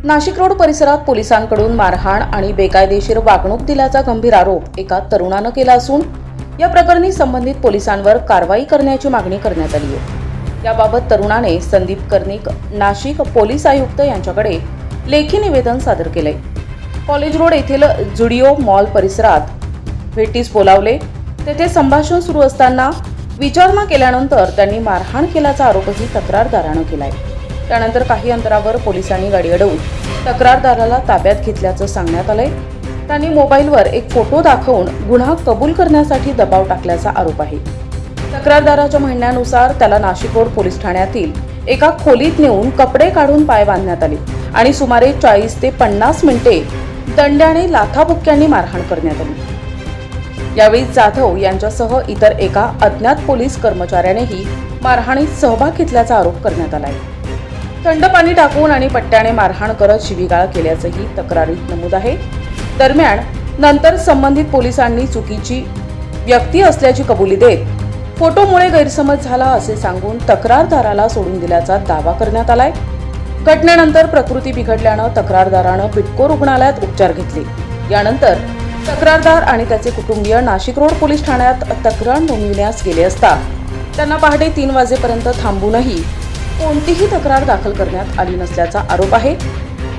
Nashik road परिसरात पोलिसांकडून मारहाण आणि बेकायदेशीर वागणूक दिल्याचा गंभीर आरोप एका तरुणानं केला असून या प्रकरणी संबंधित पोलिसांवर कारवाई करण्याची मागणी करण्यात आली आहे। याबाबत तरुणाने संदीप कर्णिक नाशिक पोलीस आयुक्त यांच्याकडे लेखी निवेदन सादर केले। कॉलेज रोड येथील जुडिओ मॉल परिसरात भेटीस बोलावले, तेथे संभाषण सुरू असताना विचारणा केल्यानंतर त्यांनी मारहाण केल्याचा आरोपही तक्रारदारानं केलाय। त्यानंतर काही अंतरावर पोलिसांनी गाडी अडवून तक्रारदाराला ताब्यात घेतल्याचं सांगण्यात आलंय। त्यांनी मोबाईलवर एक फोटो दाखवून गुन्हा कबूल करण्यासाठी दबाव टाकल्याचा आरोप आहे। तक्रारदाराच्या म्हणण्यानुसार त्याला नाशिक रोड पोलीस ठाण्यातील एका खोलीत नेऊन कपडे काढून पाय बांधण्यात आले आणि सुमारे 40 ते 50 मिनिटे दंड्याने लाथाबुक्क्यांनी मारहाण करण्यात आली। यावेळी जाधव यांच्यासह इतर एका अज्ञात पोलीस कर्मचाऱ्यानेही मारहाणीत सहभाग घेतल्याचा आरोप करण्यात आलाय। थंड पाणी टाकून आणि पट्ट्याने मारहाण करत शिवीगाळ केल्याचंही तक्रारीत नमूद आहे। दरम्यान नंतर संबंधित पोलिसांनी चुकीची व्यक्ती असल्याची कबुली देत फोटोमुळे गैरसमज झाला असे सांगून तक्रारदाराला सोडून दिल्याचा दावा करण्यात आलाय। घटनेनंतर प्रकृती बिघडल्यानं तक्रारदारानं बिटको रुग्णालयात उपचार घेतले। यानंतर तक्रारदार आणि त्याचे कुटुंबीय नाशिक रोड पोलीस ठाण्यात तक्रार नोंदविण्यास गेले असता त्यांना पहाटे 3 वाजेपर्यंत थांबूनही कोणतीही तक्रार दाखल करण्यात आली नसल्याचा आरोप आहे।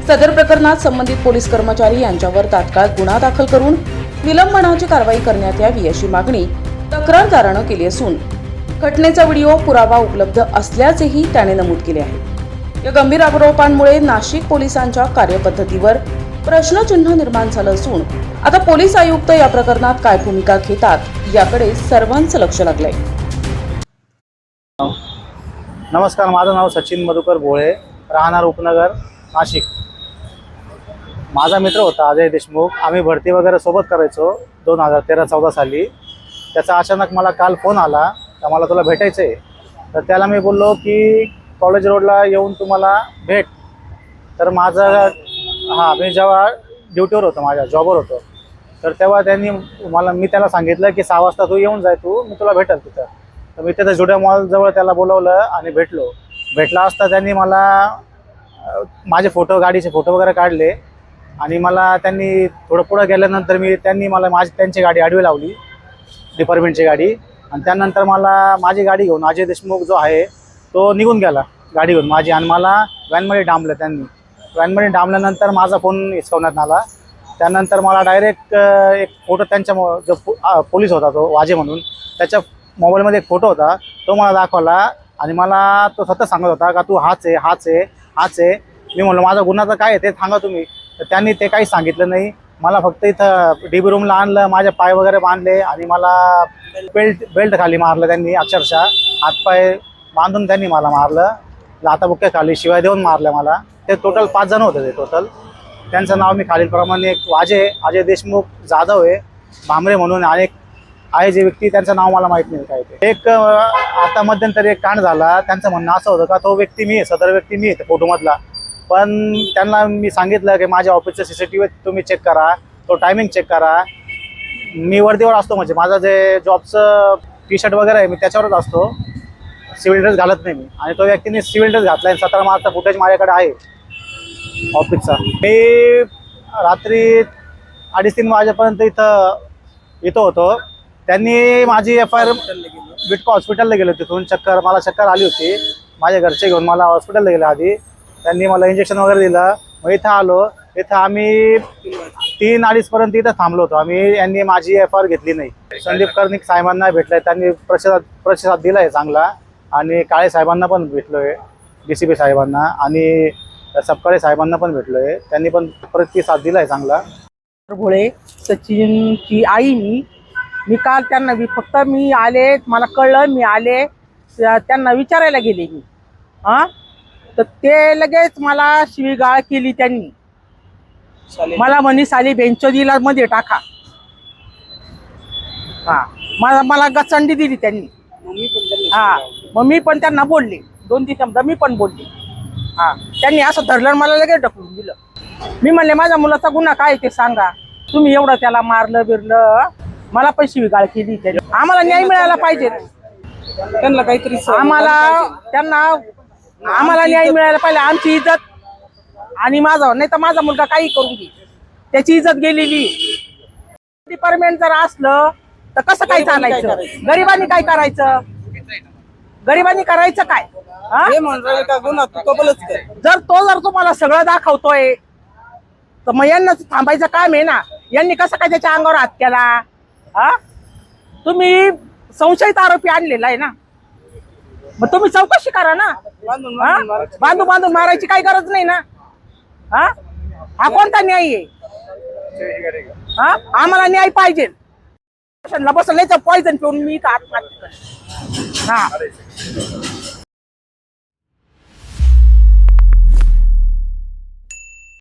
सदर प्रकरणात संबंधित पोलीस कर्मचारी यांच्यावर तात्काळ गुन्हा दाखल करून निलंबनाची कारवाई करण्यात यावी अशी मागणी तक्रारदारानं केली असून घटनेचा व्हिडिओ पुरावा उपलब्ध असल्याचेही त्याने नमूद केले आहे। या गंभीर आरोपांमुळे नाशिक पोलिसांच्या कार्यपद्धतीवर प्रश्नचिन्ह निर्माण झालं असून आता पोलीस आयुक्त या प्रकरणात काय भूमिका घेतात याकडे सर्वांचं लक्ष लागलंय। नमस्कार, माझं नाव सचिन मधुकर भोळे, राहणार उपनगर नाशिक। माझा मित्र होता अजय देशमुख। आम्ही भरती वगैरे सोबत करायचो 2013-14 साली। त्याचा अचानक मला काल फोन आला तर मला तुला भेटायचं आहे। तर त्याला मी बोललो की कॉलेज रोडला येऊन तुम्हाला भेट। तर माझं मी जेव्हा ड्युटीवर होतो, माझ्या जॉबवर होतो, तर तेव्हा त्यांनी मी त्याला सांगितलं की 6 वाजता तू येऊन जाय, मी तुला भेटेल तिथं। तर मी तिथं जुडिओ मॉल जवळ त्याला बोलवलं आणि भेटला असता त्यांनी मला माझे फोटो, गाडीचे फोटो वगैरे काढले आणि मला त्यांनी थोडं पुढं गेल्यानंतर त्यांनी मला त्यांची गाडी आडवी लावली, डिपार्टमेंटची गाडी। आणि त्यानंतर मला माझी गाडी घेऊन अजय देशमुख जो आहे तो निघून गेला गाडी घेऊन माझी, आणि मला व्हॅनमध्ये डांबलं। त्यांनी व्हॅनमध्ये डांबल्यानंतर माझा फोन हिसकवण्यात आला। त्यानंतर मला डायरेक्ट एक फोटो त्यांच्या जो पोलीस होता तो वाजे म्हणून, त्याच्या मोबाईलमध्ये एक फोटो होता, तो मला दाखवला आणि मला तो सतत सांगत होता का तू हाच आहे। मी म्हणलो माझा गुन्हा तर काय आहे ते सांगा तुम्ही। तर त्यांनी ते काही सांगितलं नाही। मला फक्त इथं डीबी रूमला आणलं, माझे पाय वगैरे बांधले आणि मला बेल्ट खाली मारलं त्यांनी, अक्षरशः हातपाय बांधून त्यांनी मला मारलं, लाथाबुक्क्या खाली शिवाय देऊन मारलं मला। ते टोटल 5 जण होते। ते टोटल त्यांचं नाव मी खालीलप्रमाणे, एक वाजे, अजय देशमुख, जाधव आहे, भामरे म्हणून आणि आहे जे व्यक्ती, त्यांचं नाव मला माहीत नाही काय ते। एक आता मध्यंतरी एक कांड झाला, त्यांचं म्हणणं असं होतं का तो व्यक्ती मी आहे, सदर व्यक्ती मी आहे फोटोमधला। पण त्यांना मी सांगितलं की माझ्या ऑफिसचं CCTV तुम्ही चेक करा, तो टायमिंग चेक करा। मी वर्दीवर असतो, म्हणजे माझं जे जॉबचं टी-शर्ट वगैरे आहे मी त्याच्यावरच असतो, सिव्हिल ड्रेस घालत नाही मी। आणि तो व्यक्तीने सिव्हिल ड्रेस घातला आहे। 17 मार्चचा फुटेज माझ्याकडे आहे ऑफिसचा। मी रात्री 2:30-3 वाजेपर्यंत इथं होतो। त्यांनी माझी FIR बिटको हॉस्पिटलला गेलो, तिथून मला चक्कर आली होती, माझ्या घरचे घेऊन मला हॉस्पिटलला गेले। आधी त्यांनी मला इंजेक्शन वगैरे दिलं। मग इथं आलो, इथं आम्ही 3-2:30 पर्यंत इथं थांबलो होतो आम्ही। यांनी माझी FIR घेतली नाही। संदीप कर्णिक साहेबांना भेटलंय, त्यांनी प्रतिसाद दिलाय चांगला, आणि काळे साहेबांना पण भेटलोय, DCP साहेबांना, आणि सपकाळे साहेबांना पण भेटलोय, त्यांनी पण प्रतिसाद दिलाय चांगला। भोळे सचिनची आई मी काल त्यांना फक्त मी आले, मला कळलं, मी आले त्यांना विचारायला गेले मी, तर ते लगेच मला शिवीगाळ केली त्यांनी। मला म्हणे साली बेंचोदीला मध्ये टाका, मला गचंडी दिली त्यांनी। मग मी पण त्यांना बोलले, 2-3 शब्द मी पण बोलले। त्यांनी असं धरलं, मला लगेच ढकलून दिलं। मी म्हणले माझ्या मुलाचा गुन्हा काय ते सांगा, तुम्ही एवढं त्याला मारलं बिरलं, मला पण शिवीगाळ केली त्याने। आम्हाला न्याय मिळायला पाहिजे, त्यांना काहीतरी आम्हाला न्याय मिळायला पाहिजे। आमची इज्जत आणि माझा नाही तर माझा मुलगा काही करून घे, त्याची इज्जत गेलेली. डिपार्टमेंट जर असलं तर कसं काय चालायचं? गरिबांनी काय करायचं? गरिबांनी करायचं काय? हा? जर तुम्हाला सगळं दाखवतोय तर मग यांना थांबायचं काम आहे ना. यांनी कसं काय त्याच्या अंगावर हात केला? हा, तुम्ही संशयित आरोपी आणलेला आहे ना, मग तुम्ही चौकशी करा ना. बांधून बांधून मारायची काही गरज नाही ना. हा, हा कोणता न्याय आहे? हा, आम्हाला न्याय पाहिजे. बसलं पॉइझन पिऊन मी का आत्महत्या करेन. हा